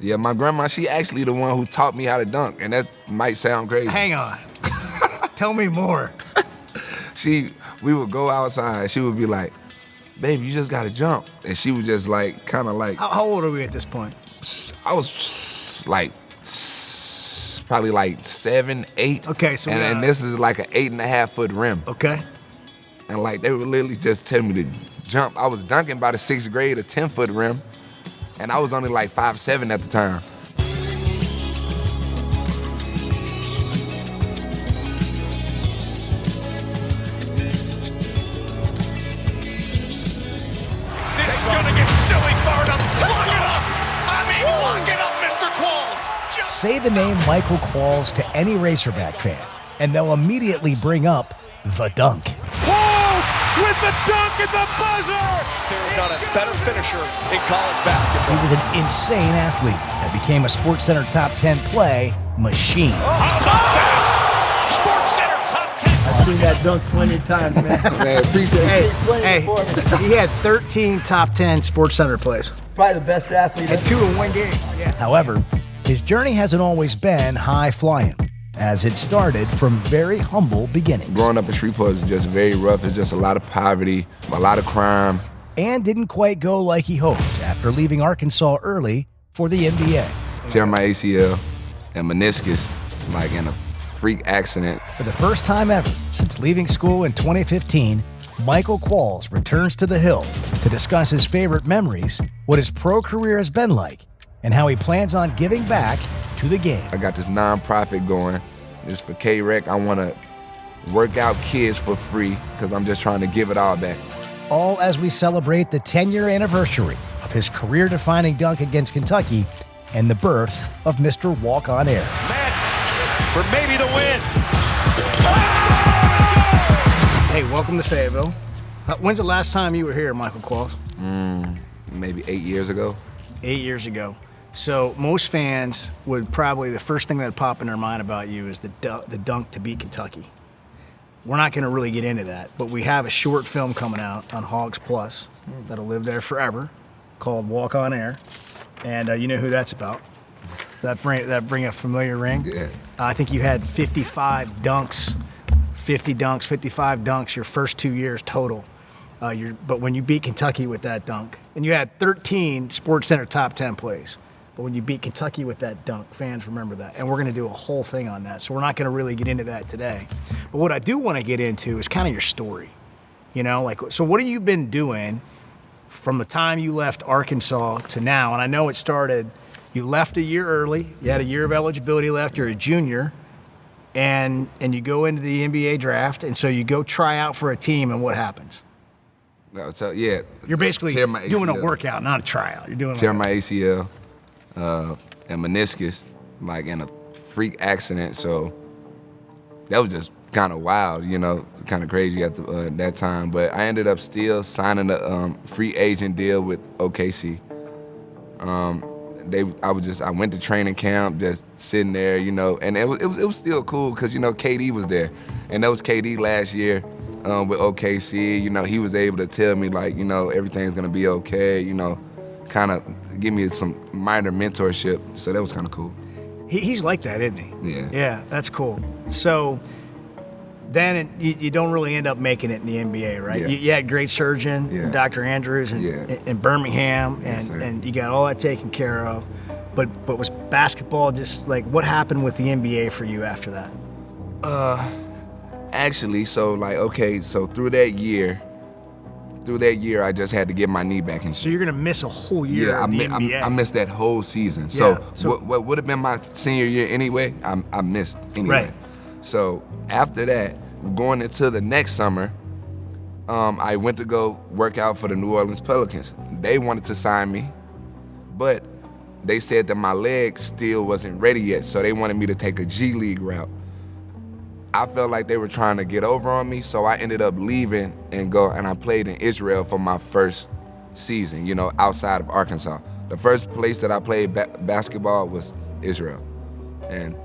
Yeah, my grandma, she actually the one who taught me how to dunk, and that might sound crazy. Hang on. Tell me more. We would go outside. She would be like, baby, you just gotta jump. And she would just like, kind of like. How old are we at this point? I was like, probably like 7, 8. Okay, so and this is like an 8.5 foot rim. Okay. And like, they would literally just tell me to jump. I was dunking by the 6th grade, a 10 foot rim. And I was only like 5'7" at the time. Say the name Michael Qualls to any Razorback fan, and they'll immediately bring up the dunk. Qualls with the dunk at the buzzer! There's not a better finisher in college basketball. He was an insane athlete that became a SportsCenter top 10 play machine. How about that? SportsCenter top 10. I've seen that dunk plenty of times, man. Man, appreciate it. Hey, he had 13 top 10 SportsCenter plays. Probably the best athlete. And 2 in one game. Yeah. However, his journey hasn't always been high-flying, as it started from very humble beginnings. Growing up in Shreveport is just very rough. It's just a lot of poverty, a lot of crime. And didn't quite go like he hoped after leaving Arkansas early for the NBA. Tear my ACL and meniscus, like in a freak accident. For the first time ever since leaving school in 2015, Michael Qualls returns to the Hill to discuss his favorite memories, what his pro career has been like, and how he plans on giving back to the game. I got this nonprofit going. It's for K-Rec. I want to work out kids for free because I'm just trying to give it all back. All as we celebrate the 10-year anniversary of his career-defining dunk against Kentucky and the birth of Mr. Walk-On Air. Matt for maybe the win. Hey, welcome to Fayetteville. When's the last time you were here, Michael Qualls? Maybe 8 years ago. 8 years ago. So most fans would probably, the first thing that would pop in their mind about you is the dunk to beat Kentucky. We're not going to really get into that, but we have a short film coming out on Hogs Plus that'll live there forever called Walk On Air. And you know who that's about. Does that bring a familiar ring? Yeah. I think you had 55 dunks your first 2 years total. But when you beat Kentucky with that dunk, and you had 13 SportsCenter top 10 plays, but when you beat Kentucky with that dunk, fans remember that. And we're going to do a whole thing on that. So we're not going to really get into that today. But what I do want to get into is kind of your story. You know, like, so what have you been doing from the time you left Arkansas to now? And I know it started, you left a year early. You had a year of eligibility left. You're a junior. And you go into the NBA draft. And so you go try out for a team, and what happens? No, so yeah. You're basically doing a workout, not a tryout. You're doing tear my ACL and meniscus, like in a freak accident. So that was just kind of wild, you know, kind of crazy at that time. But I ended up still signing a free agent deal with OKC. I went to training camp, just sitting there, you know, and it was still cool because, you know, KD was there, and that was KD last year. With OKC, you know, he was able to tell me, like, you know, everything's gonna be okay, you know, kind of give me some minor mentorship. So that was kind of cool. He's like that, isn't he? Yeah. Yeah, that's cool. So then you don't really end up making it in the NBA, right? Yeah. You had great surgeon, Dr. Andrews in Birmingham, and you got all that taken care of. But was basketball just like, what happened with the NBA for you after that? Actually, so through that year, I just had to get my knee back in shape. So you're gonna miss a whole year of the NBA. I missed that whole season. Yeah, So what would have been my senior year anyway, I missed anyway. Right. So after that, going into the next summer, I went to go work out for the New Orleans Pelicans. They wanted to sign me, but they said that my leg still wasn't ready yet, so they wanted me to take a G League route. I felt like they were trying to get over on me, so I ended up leaving and I played in Israel for my first season, you know, outside of Arkansas. The first place that I played basketball was Israel. And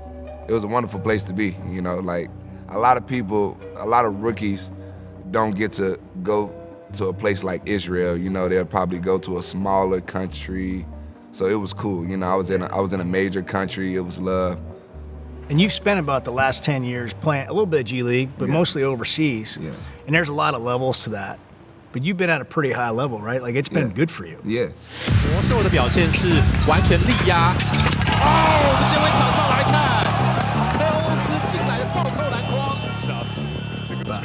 it was a wonderful place to be, you know, like a lot of rookies don't get to go to a place like Israel. You know, they'll probably go to a smaller country So it was cool. You know, I was in a major country. It was love. And you've spent about the last 10 years playing a little bit of G League, but mostly overseas. Yeah. And there's a lot of levels to that. But you've been at a pretty high level, right? Like, it's been good for you. Yeah. 魔兽的表现是完全力压。哦，我们先为场上来看，科欧斯进来的暴扣篮筐，杀死。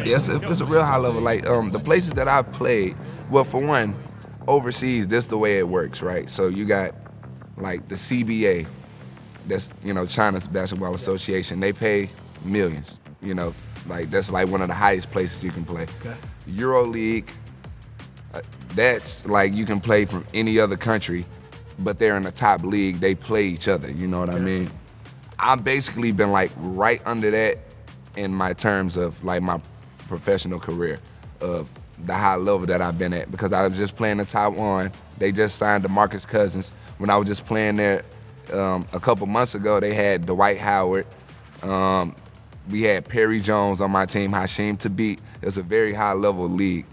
Yes, it's a real high level. Like the places that I've played. Well, for one, overseas, this the way it works, right? So you got like the CBA, that's China's Basketball Association. They pay millions. Like that's like one of the highest places you can play. Okay. EuroLeague, that's like you can play from any other country, but they're in the top league. They play each other. You know what I mean? I've basically been like right under that in my terms of like my professional career of the high level that I've been at, because I was just playing in Taiwan. They just signed DeMarcus Cousins. When I was just playing there a couple months ago, they had Dwight Howard. We had Perry Jones on my team, Hasheem Thabit. It's a very high level league,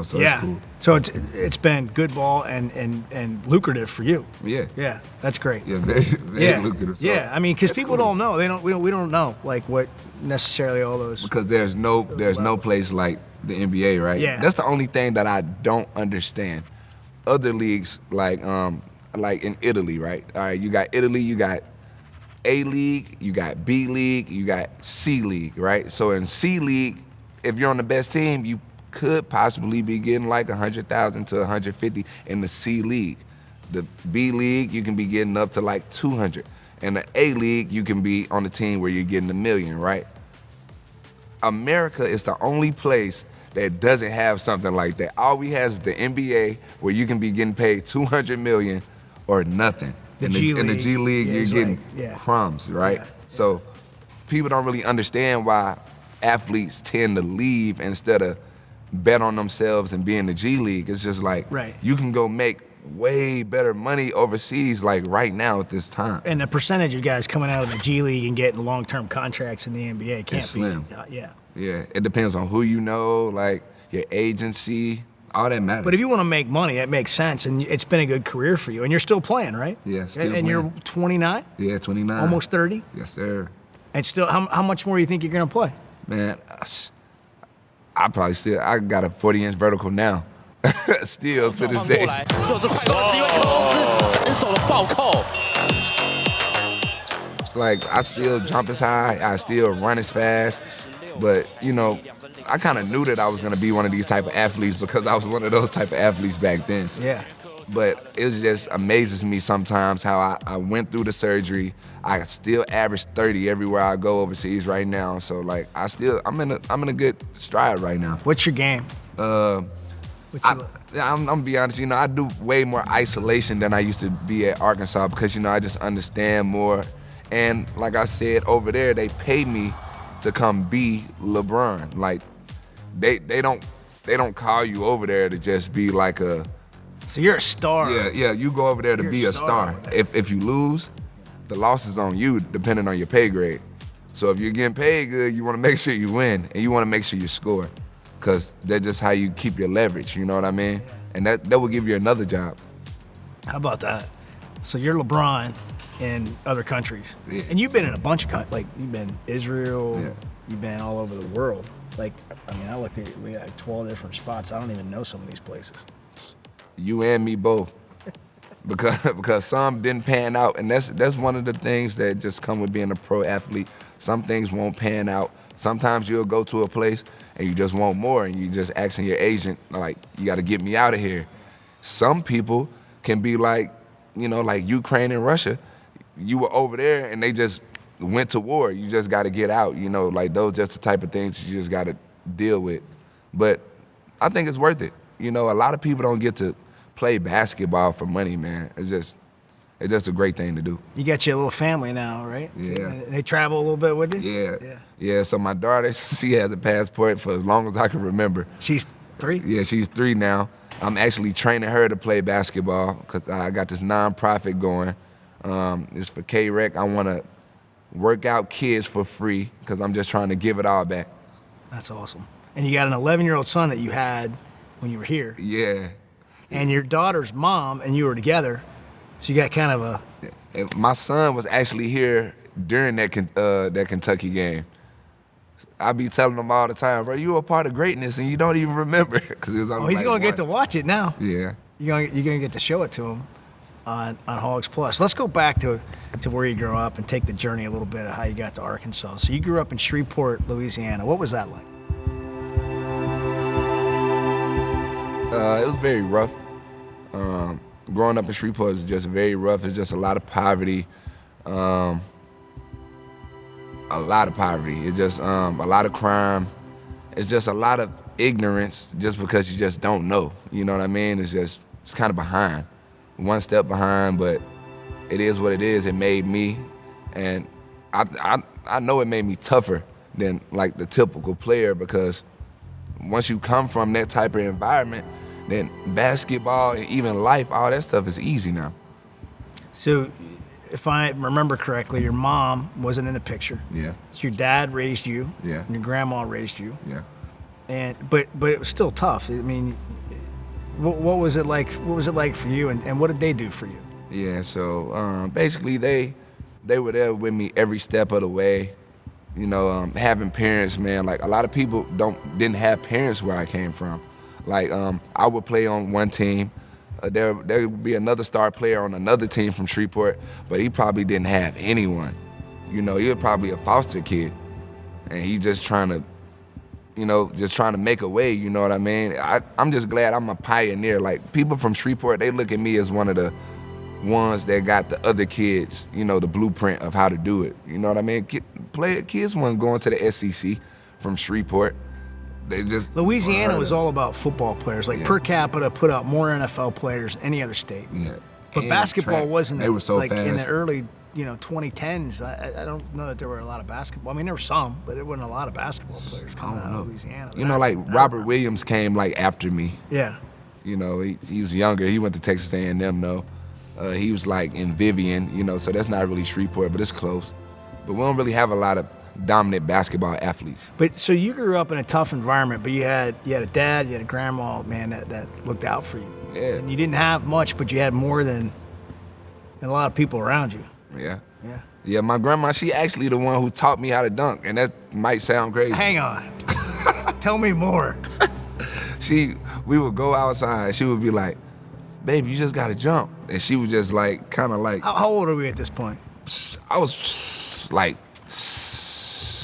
so it's cool. So it's been good ball and lucrative for you. Yeah. Yeah, that's great. Yeah, very lucrative. So Yeah, I mean, because people don't know. We don't know like what necessarily all those. Because there's no place like the NBA, right? Yeah. That's the only thing that I don't understand. Other leagues like in Italy, right? All right, you got Italy, you got A League, you got B League, you got C League, right? So in C League, if you're on the best team, you could possibly be getting like 100,000 to 150 in the C League. The B League, you can be getting up to like 200. In the A League, you can be on the team where you're getting $1 million, right? America is the only place that doesn't have something like that. All we have is the NBA, where you can be getting paid $200 million or nothing. In the G League, you're getting crumbs, right? Yeah. So people don't really understand why athletes tend to leave instead of bet on themselves and be in the G League. It's just like you can go make way better money overseas, like right now at this time. And the percentage of guys coming out of the G League and getting long-term contracts in the NBA can't It's slim. Yeah. Yeah, it depends on who you know, like your agency, all that matters. But if you want to make money, that makes sense, and it's been a good career for you. And you're still playing, right? Yeah, still And playing. you're 29? Yeah, 29. Almost 30? Yes, sir. And still, how much more do you think you're going to play? Man, I got a 40-inch vertical now. Still to this day. 又是快攻的机会，科欧斯单手的暴扣。 Like, I still jump as high, I still run as fast, but, I kind of knew that I was going to be one of these type of athletes because I was one of those type of athletes back then. Yeah. But it just amazes me sometimes how I went through the surgery. I still average 30 everywhere I go overseas right now. So, like, I'm in a good stride right now. What's your game? I'm gonna be honest, I do way more isolation than I used to be at Arkansas because, I just understand more. And like I said, over there, they pay me to come be LeBron. Like, they don't call you over there to just be like a... So you're a star. Yeah, you go over there to be a star. If you lose, the loss is on you, depending on your pay grade. So if you're getting paid good, you want to make sure you win, and you want to make sure you score, because that's just how you keep your leverage, you know what I mean? And that will give you another job. How about that? So you're LeBron in other countries. Yeah. And you've been in a bunch of countries. Like, you've been Israel, Yeah. you've been all over the world. Like, I looked at, we had 12 different spots. I don't even know some of these places. You and me both. Because some didn't pan out, and that's one of the things that just come with being a pro athlete. Some things won't pan out. Sometimes you'll go to a place and you just want more, and you just asking your agent, like, you got to get me out of here. Some people can be like, like Ukraine and Russia. You were over there and they just went to war. You just got to get out, like those just the type of things you just got to deal with. But I think it's worth it. A lot of people don't get to play basketball for money, man. It's just a great thing to do. You got your little family now, right? Yeah. They travel a little bit with you? Yeah, so my daughter, she has a passport for as long as I can remember. She's 3? Yeah, she's 3 now. I'm actually training her to play basketball because I got this nonprofit going. It's for K-Rec. I want to work out kids for free because I'm just trying to give it all back. That's awesome. And you got an 11-year-old son that you had when you were here. Yeah. And your daughter's mom and you were together So you got kind of a. And my son was actually here during that Kentucky game. I be telling him all the time, bro, you were a part of greatness and you don't even remember. Cause it was only he's gonna get to watch it now. Yeah. You're gonna get to show it to him on Hogs Plus. Let's go back to where you grew up and take the journey a little bit of how you got to Arkansas. So you grew up in Shreveport, Louisiana. What was that like? It was very rough. Growing up in Shreveport is just very rough. It's just a lot of poverty. A lot of poverty. It's just a lot of crime. It's just a lot of ignorance just because you just don't know. You know what I mean? It's kind of behind. One step behind, but it is what it is. It made me, and I know it made me tougher than like the typical player, because once you come from that type of environment, then basketball and even life, all that stuff is easy now. So if I remember correctly, your mom wasn't in the picture. Yeah. So your dad raised you. Yeah. And your grandma raised you. Yeah. And but it was still tough. I mean, what was it like? What was it like for you? And what did they do for you? Yeah. So basically, they were there with me every step of the way. You know, having parents, man. Like a lot of people didn't have parents where I came from. Like I would play on one team. There would be another star player on another team from Shreveport, but he probably didn't have anyone. You know, he was probably a foster kid, and he just trying to make a way, you know what I mean? I'm just glad I'm a pioneer. Like, people from Shreveport, they look at me as one of the ones that got the other kids, you know, the blueprint of how to do it. You know what I mean? Kids weren't going to the SEC from Shreveport. They just Louisiana was all about football players. Like, Yeah. per capita, put out more NFL players than any other state. Yeah. But And basketball track. wasn't They were so like in the fast. early 2010s. I don't know that there were a lot of basketball. I mean, there were some, but there wasn't a lot of basketball players coming out of Louisiana. You know, like Robert Williams came like after me. Yeah. You know, he was younger. He went to Texas A&M though. He was like in Vivian, you know, so that's not really Shreveport, but it's close. But we don't really have a lot of dominant basketball athletes. But so you grew up in a tough environment, but you had a dad, you had a grandma, man, that looked out for you. Yeah. And you didn't have much, but you had more than a lot of people around you. Yeah. Yeah. Yeah, my grandma, she actually the one who taught me how to dunk, and that might sound crazy. Hang on. Tell me more. We would go outside, she would be like, baby, you just gotta jump. And she would just like, kind of like, How old are we at this point? I was like,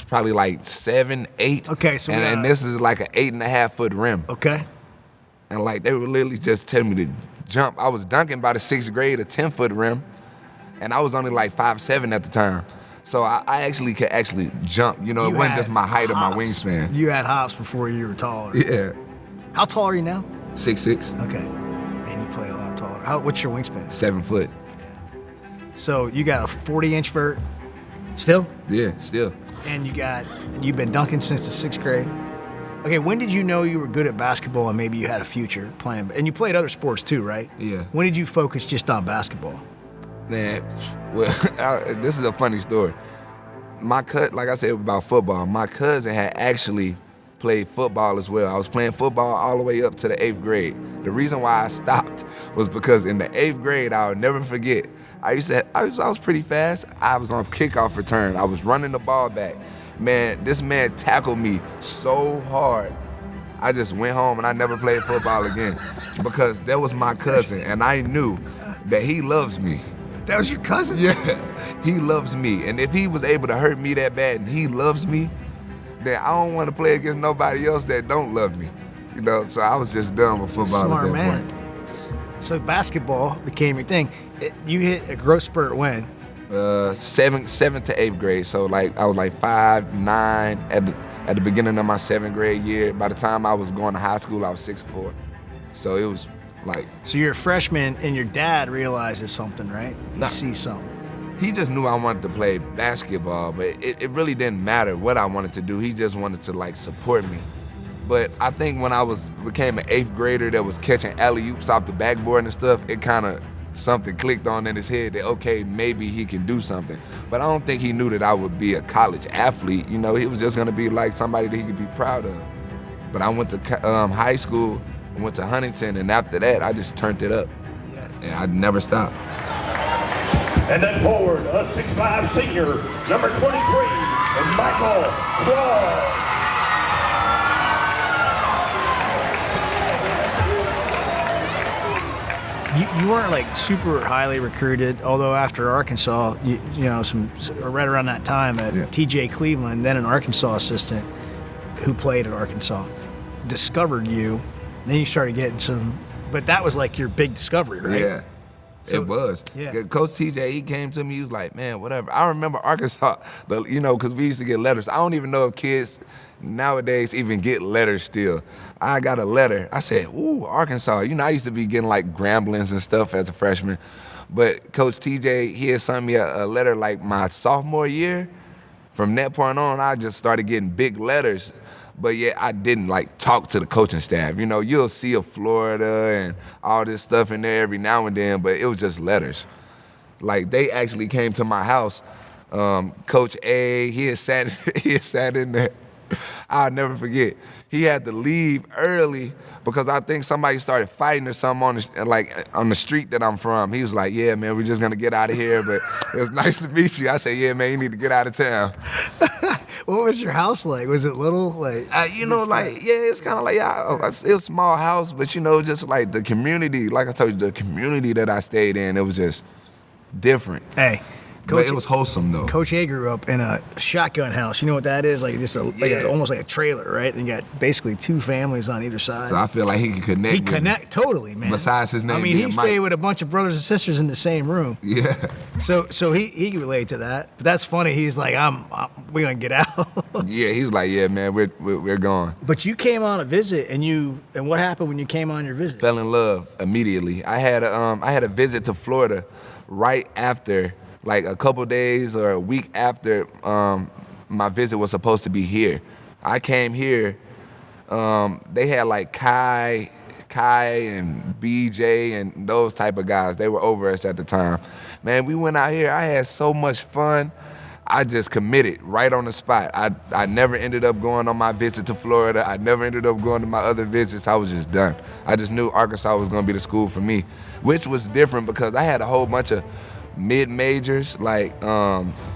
probably like 7, 8. Okay, so and this is like an 8.5 foot rim. Okay. And like, they would literally just tell me to jump. I was dunking by the 6th grade, a 10-foot rim. And I was only like 5'7" at the time. So I actually could jump. You know, it wasn't just my height or my wingspan. You had hops before you were taller. Yeah. How tall are you now? 6'6". Okay. Man, you play a lot taller. What's your wingspan? 7 foot. So you got a 40-inch vert still? Yeah, still. And you've been dunking since the 6th grade? Okay, when did you know you were good at basketball and maybe you had a future playing? And you played other sports too, right? Yeah. When did you focus just on basketball? Man, well, this is a funny story. My like I said about football, my cousin had actually played football as well. I was playing football all the way up to the 8th grade. The reason why I stopped was because in the 8th grade, I would never forget, I was pretty fast. I was on kickoff return. I was running the ball back. Man, this man tackled me so hard. I just went home and I never played football again because that was my cousin and I knew that he loves me. That was your cousin? Yeah, he loves me. And if he was able to hurt me that bad and he loves me, then I don't want to play against nobody else that don't love me. You know, so I was just done with football Smart at that man. point. So basketball became your thing. You hit a growth spurt when? 7th to 8th grade. So like I was like 5'9" at the beginning of my 7th grade year. By the time I was going to high school, I was 6'4". So it was like. So you're a freshman and your dad realizes something, right? He sees something. He just knew I wanted to play basketball, but it really didn't matter what I wanted to do. He just wanted to like support me. But I think when I became an 8th grader that was catching alley-oops off the backboard and stuff, it kind of something clicked on in his head that, okay, maybe he can do something. But I don't think he knew that I would be a college athlete. You know, he was just gonna be like somebody that he could be proud of. But I went to high school, went to Huntington, and after that, I just turned it up. Yeah. And I never stopped. And then forward, a 6'5" senior, number 23, Michael Qualls. You weren't like super highly recruited, although after Arkansas, you know, right around that time at TJ Cleveland, then an Arkansas assistant who played at Arkansas, discovered you. Then you started getting some, but that was like your big discovery, right? Yeah. So, it was. Yeah. Coach TJ, he came to me, he was like, man, whatever. I remember Arkansas, because we used to get letters. I don't even know if kids nowadays even get letters still. I got a letter. I said, ooh, Arkansas. I used to be getting like Gramblings and stuff as a freshman. But Coach TJ, he had sent me a letter like my sophomore year. From that point on, I just started getting big letters. But yeah, I didn't like talk to the coaching staff. You'll see a Florida and all this stuff in there every now and then, but it was just letters. Like they actually came to my house. Coach A, he had sat in there. I'll never forget. He had to leave early because I think somebody started fighting or something on the street that I'm from. He was like, yeah, man, we're just gonna get out of here, but it was nice to meet you. I said, yeah, man, you need to get out of town. What was your house like? Was it little? It's kind of like, it was a small house, but just like the community, like I told you, the community that I stayed in, it was just different. Hey. But it was wholesome though. Coach A grew up in a shotgun house. You know what that is? Like just almost like a trailer, right? And you got basically two families on either side. So I feel like he could connect. He connect totally, man. Besides his name, he stayed with a bunch of brothers and sisters in the same room. Yeah. So he can relate to that. But that's funny. He's like, we're gonna get out. Yeah, he's like, yeah, man, we're gone. But you came on a visit, and what happened when you came on your visit? Fell in love immediately. I had a visit to Florida right after. Like a couple days or a week after my visit was supposed to be here. I came here, they had like Kai and BJ and those type of guys. They were over us at the time. Man, we went out here. I had so much fun. I just committed right on the spot. I never ended up going on my visit to Florida. I never ended up going to my other visits. I was just done. I just knew Arkansas was gonna be the school for me, which was different because I had a whole bunch of mid-majors like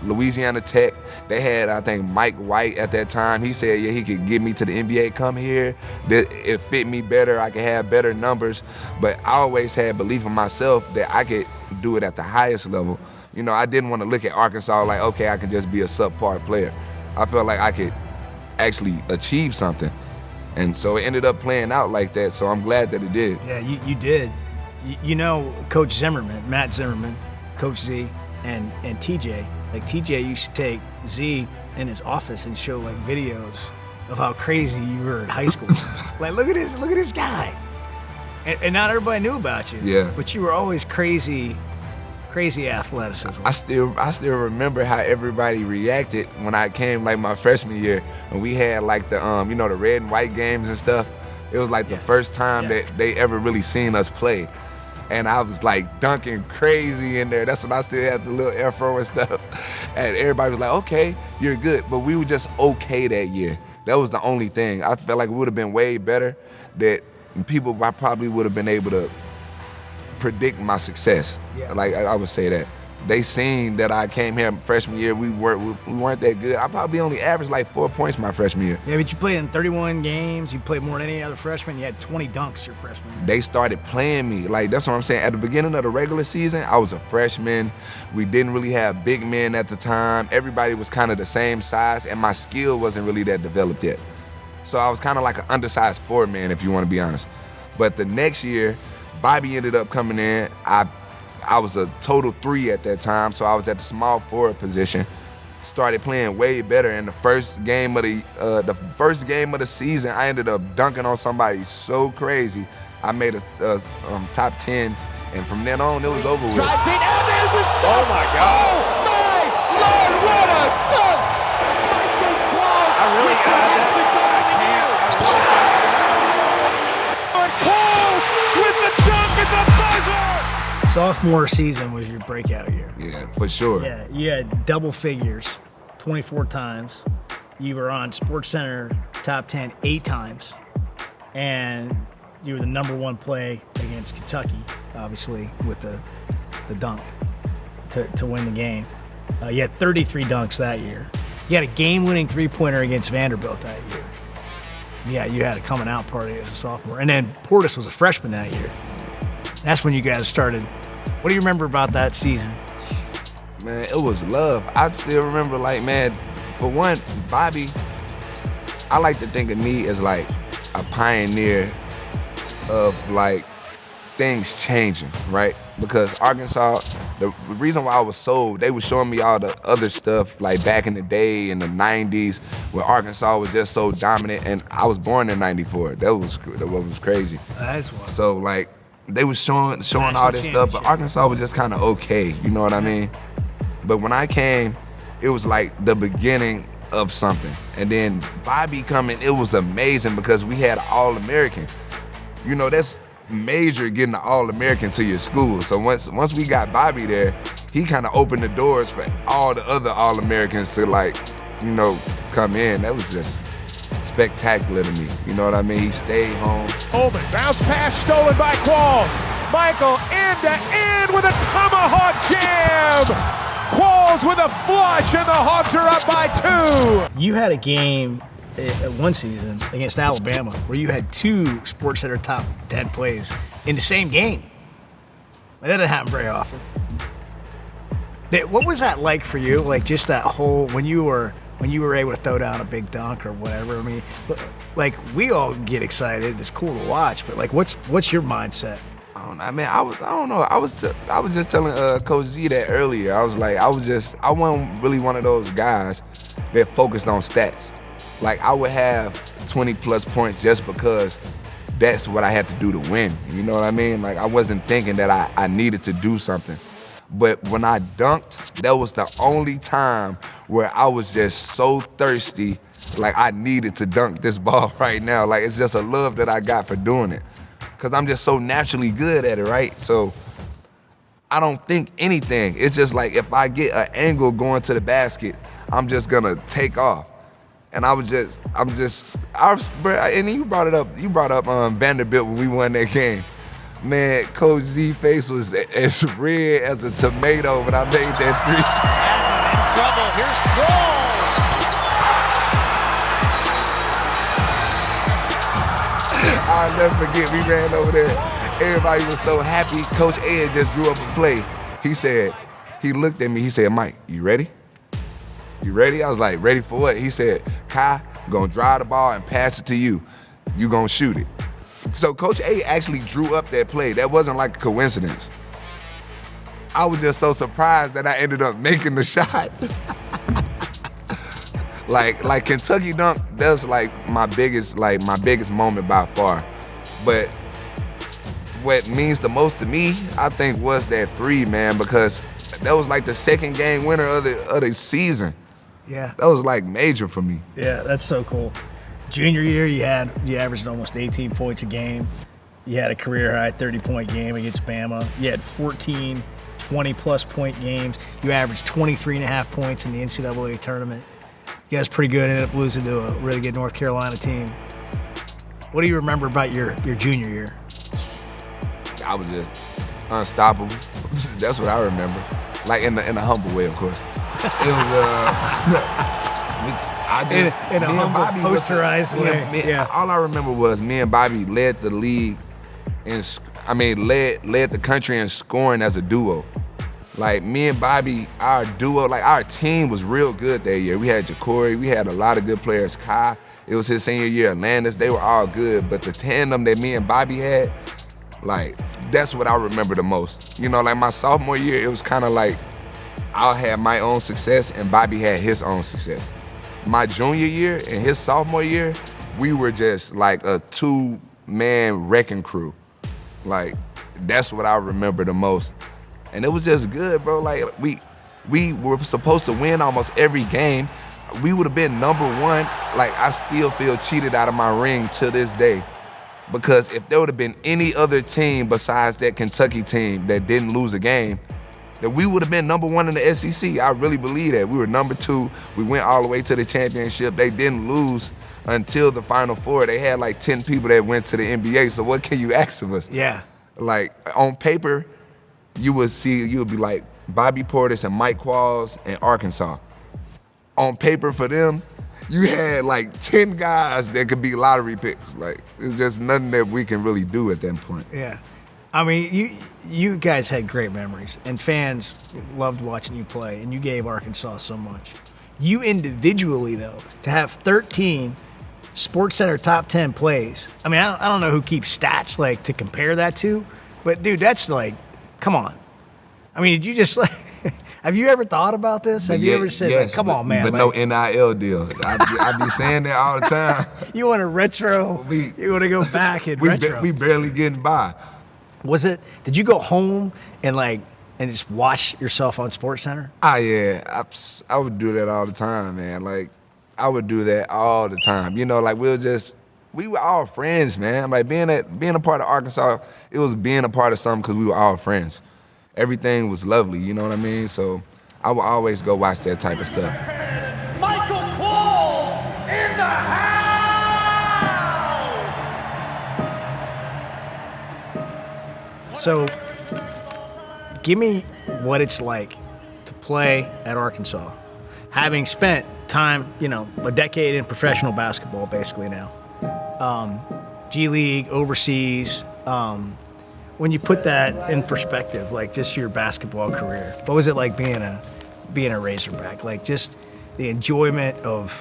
Louisiana Tech. They had, I think, Mike White at that time. He said, yeah, he could get me to the NBA, come here. It fit me better. I could have better numbers. But I always had belief in myself that I could do it at the highest level. I didn't want to look at Arkansas like, okay, I can just be a subpar player. I felt like I could actually achieve something. And so it ended up playing out like that, so I'm glad that it did. Yeah, you did. Coach Zimmerman, Matt Zimmerman, Coach Z, and TJ. Like TJ used to take Z in his office and show like videos of how crazy you were in high school. Like, look at this guy. And not everybody knew about you. Yeah. But you were always crazy athleticism. I still remember how everybody reacted when I came like my freshman year and we had like the the red and white games and stuff. It was like the first time that they ever really seen us play. And I was like dunking crazy in there. That's when I still had the little afro and stuff. And everybody was like, okay, you're good. But we were just okay that year. That was the only thing. I felt like it would have been way better that people probably would have been able to predict my success. Yeah. Like I would say that. They seen that I came here freshman year, we weren't that good. I probably only averaged like 4 points my freshman year. Yeah, but you played in 31 games. You played more than any other freshman. You had 20 dunks your freshman year. They started playing me. Like, that's what I'm saying. At the beginning of the regular season, I was a freshman. We didn't really have big men at the time. Everybody was kind of the same size, and my skill wasn't really that developed yet. So I was kind of like an undersized forward man, if you want to be honest. But the next year, Bobby ended up coming in. I was a total 3 at that time, so I was at the small forward position. Started playing way better. In the first game of the season, I ended up dunking on somebody so crazy. I made a top 10, and from then on, it was over with. Drives in, and there's the stop. Oh my God! Oh my Lord, what a dunk! Michael Qualls. I really Qualls with the dunk at the buzzer. Sophomore season was your breakout year. Yeah, for sure. Yeah, you had double figures 24 times. You were on SportsCenter top 10 8 times. And you were the number 1 play against Kentucky, obviously, with the dunk. to win the game. You had 33 dunks that year. You had a game-winning three-pointer against Vanderbilt that year. Yeah, you had a coming-out party as a sophomore. And then Portis was a freshman that year. That's when you guys started. What do you remember about that season? Man, it was love. I still remember, like, man, for one, Bobby, I like to think of me as, like, a pioneer of, like, things changing, right? Because Arkansas, the reason why I was sold, they were showing me all the other stuff, like back in the day in the 90s, where Arkansas was just so dominant, and I was born in 94. That was crazy. That's what. So, like, they was showing all this stuff, but Arkansas was just kind of okay, you know what I mean? But when I came, it was like the beginning of something. And then Bobby coming, it was amazing because we had All-American. You know, that's major getting the All-American to your school. So once we got Bobby there, he kind of opened the doors for all the other All-Americans to, like, you know, come in. That was just spectacular to me. You know what I mean? He stayed home. Holman, bounce pass stolen by Qualls. Michael end to end with a tomahawk jam. Qualls with a flush, and the Hogs are up by 2. You had a game one season against Alabama where you had 2 SportsCenter top 10 plays in the same game. That doesn't happen very often. What was that like for you? Like, just that whole when you were able to throw down a big dunk or whatever. I mean, like, we all get excited. It's cool to watch, but like, what's your mindset? I don't know. I was just telling Coach Z that earlier. I was like, I wasn't really one of those guys that focused on stats. Like, I would have 20+ points just because that's what I had to do to win. You know what I mean? Like, I wasn't thinking that I needed to do something. But when I dunked, that was the only time where I was just so thirsty, like I needed to dunk this ball right now. Like, it's just a love that I got for doing it. Because I'm just so naturally good at it, right? So I don't think anything. It's just like if I get an angle going to the basket, I'm just gonna take off. And and you brought up Vanderbilt when we won that game. Man, Coach Z's face was as red as a tomato when I made that three. In trouble, here's Qualls. I'll never forget, we ran over there. Everybody was so happy. Coach Ed just drew up a play. He looked at me, he said, "Mike, you ready? You ready?" I was like, "Ready for what?" He said, "Kai, I'm gonna drive the ball and pass it to you. You gonna shoot it." So Coach A actually drew up that play. That wasn't like a coincidence. I was just so surprised that I ended up making the shot. like Kentucky dunk, that was like my biggest moment by far. But what means the most to me, I think, was that three, man, because that was like the second game winner of the season. Yeah. That was like major for me. Yeah, that's so cool. Junior year, you averaged almost 18 points a game. You had a career-high 30-point game against Bama. You had 14 20-plus point games. You averaged 23.5 points in the NCAA tournament. You guys pretty good. Ended up losing to a really good North Carolina team. What do you remember about your junior year? I was just unstoppable. That's what I remember. Like in a humble way, of course. It was in a humble, posterized way. Yeah. All I remember was me and Bobby led the league led the country in scoring as a duo. Like, me and Bobby, our duo, like, our team was real good that year. We had Ja'Cory, we had a lot of good players. Kai, it was his senior year. Landis, they were all good. But the tandem that me and Bobby had, like, that's what I remember the most. You know, like, my sophomore year, it was kind of like I had my own success and Bobby had his own success. My junior year and his sophomore year, we were just like a two-man wrecking crew. Like, that's what I remember the most. And it was just good, bro. Like, we were supposed to win almost every game. We would have been number one. Like, I still feel cheated out of my ring to this day. Because if there would have been any other team besides that Kentucky team that didn't lose a game, then we would have been number one in the SEC. I really believe that. We were number two. We went all the way to the championship. They didn't lose until the Final Four. They had like 10 people that went to the NBA. So what can you ask of us? Yeah. Like, on paper, you would be like, Bobby Portis and Mike Qualls in Arkansas. On paper for them, you had like 10 guys that could be lottery picks. Like, it's just nothing that we can really do at that point. Yeah. I mean, you guys had great memories, and fans loved watching you play, and you gave Arkansas so much. You individually, though, to have 13 SportsCenter top 10 plays. I mean, I don't know who keeps stats like to compare that to, but dude, that's like, come on. I mean, did you just like, have you ever thought about this? Have you ever said, yes, like, come on, man. But like, no NIL deal. I be saying that all the time. You want to retro, you want to go back and retro. We barely getting by. Did you go home and just watch yourself on SportsCenter? Yeah, I would do that all the time, man. Like, I would do that all the time. You know, like we were all friends, man. Like being a part of Arkansas, it was being a part of something because we were all friends. Everything was lovely, you know what I mean? So I would always go watch that type of stuff. Michael Qualls in the house! So give me what it's like to play at Arkansas, having spent time, a decade in professional basketball basically now. G League, overseas. When you put that in perspective, like just your basketball career, what was it like being a Razorback? Like just the enjoyment of,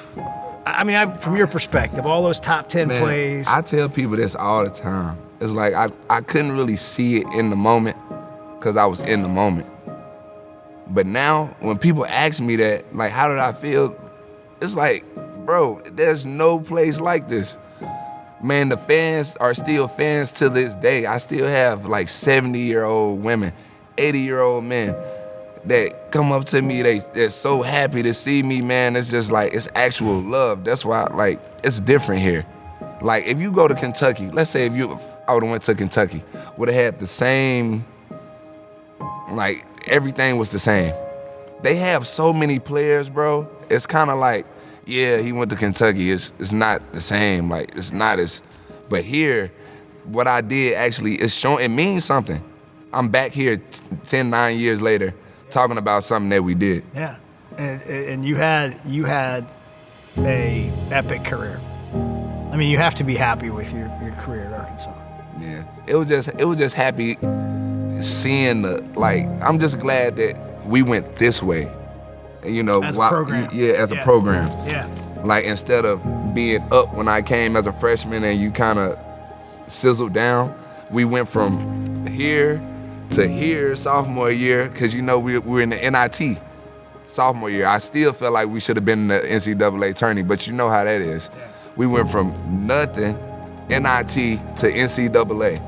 from your perspective, all those top 10 plays. I tell people this all the time. It's like I couldn't really see it in the moment because I was in the moment. But now when people ask me that, like, how did I feel? It's like, bro, there's no place like this. Man, the fans are still fans to this day. I still have like 70-year-old women, 80-year-old men that come up to me. They're so happy to see me, man. It's just like, it's actual love. That's why, like, it's different here. Like, if you go to Kentucky, let's say I would have went to Kentucky, would have had the same, like, everything was the same. They have so many players, bro. It's kind of like, yeah, he went to Kentucky. It's not the same. Like, it's not as. But here, what I did actually is showing. It means something. I'm back here 9 years later, talking about something that we did. Yeah, and you had a epic career. I mean, you have to be happy with your career at Arkansas. Yeah, it was just happy seeing I'm just glad that we went this way. As a program. As a program. Yeah. Like, instead of being up when I came as a freshman and you kind of sizzled down, we went from here to here sophomore year because, we were in the NIT sophomore year. I still felt like we should have been in the NCAA tourney, but you know how that is. Yeah. We went from nothing, NIT, to NCAA.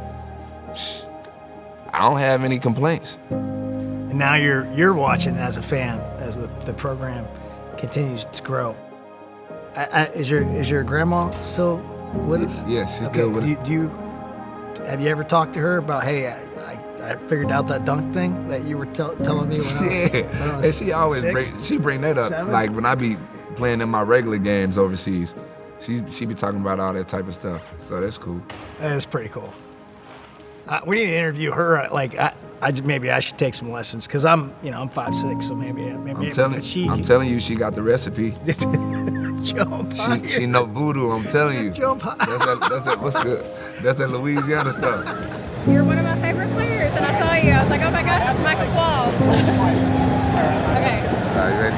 I don't have any complaints. And now you're watching as a fan as the program continues to grow. Is your grandma still with us? Yes, she's still with us. Have you ever talked to her about, hey, I figured out that dunk thing that you were telling me when I was and she always bring that up. 7? Like when I be playing in my regular games overseas, she be talking about all that type of stuff. So that's cool. That is pretty cool. We need to interview her. Maybe I should take some lessons because I'm 5'6", so maybe I'm telling you, she got the recipe. Jump higher. She know voodoo. I'm telling you. Jump higher. That's that. What's good? That's that Louisiana stuff. You're one of my favorite players, and I saw you. I was like, oh my gosh, that's Michael Qualls. Okay. All right, you ready?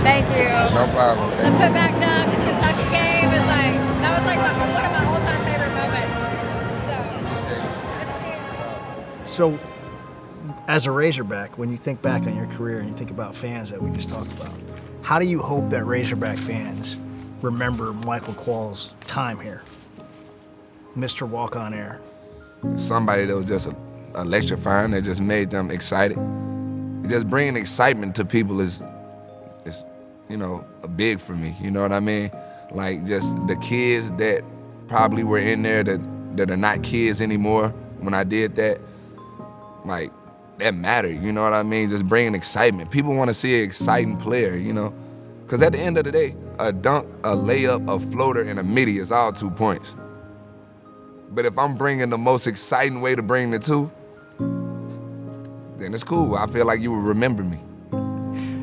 Thank you. No problem. The putback dunk, the Kentucky game is that was one of my all-time favorite moments. So, as a Razorback, when you think back on your career and you think about fans that we just talked about, how do you hope that Razorback fans remember Michael Qualls' time here? Mr. Walk on Air. Somebody that was just electrifying, that just made them excited. Just bringing excitement to people is big for me. You know what I mean? Like, just the kids that probably were in there that are not kids anymore when I did that, like, that mattered. You know what I mean? Just bringing excitement. People want to see an exciting player, Because at the end of the day, a dunk, a layup, a floater, and a midi is all 2 points. But if I'm bringing the most exciting way to bring the two, then it's cool. I feel like you will remember me.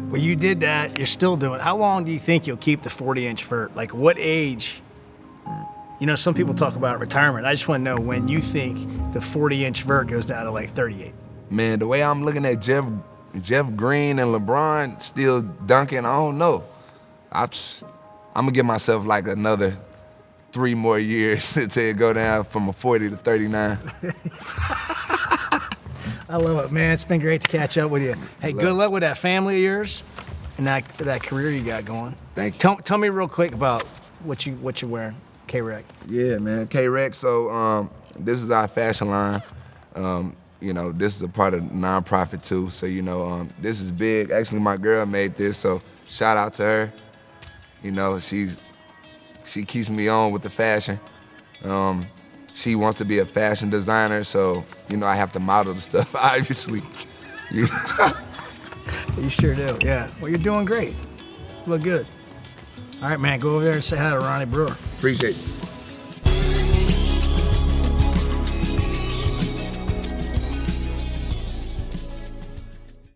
Well, you did that. You're still doing it. How long do you think you'll keep the 40-inch vert? Like, what age? You know, some people talk about retirement. I just want to know when you think the 40-inch vert goes down to like 38. Man, the way I'm looking at Jeff Green and LeBron still dunking, I don't know. I'm going to give myself like another 3 more years until it go down from a 40 to 39. I love it, man. It's been great to catch up with you. Hey, good luck with that family of yours and that career you got going. Thank you. Tell me real quick about what you're wearing, K-Rec. Yeah, man, K-Rec. So this is our fashion line. You know, this is a part of nonprofit too. So, you know, this is big. Actually, my girl made this, so shout out to her. You know, she keeps me on with the fashion. She wants to be a fashion designer, so, you know, I have to model the stuff, obviously. You sure do, yeah. Well, you're doing great. You look good. All right, man, go over there and say hi to Ronnie Brewer. Appreciate you.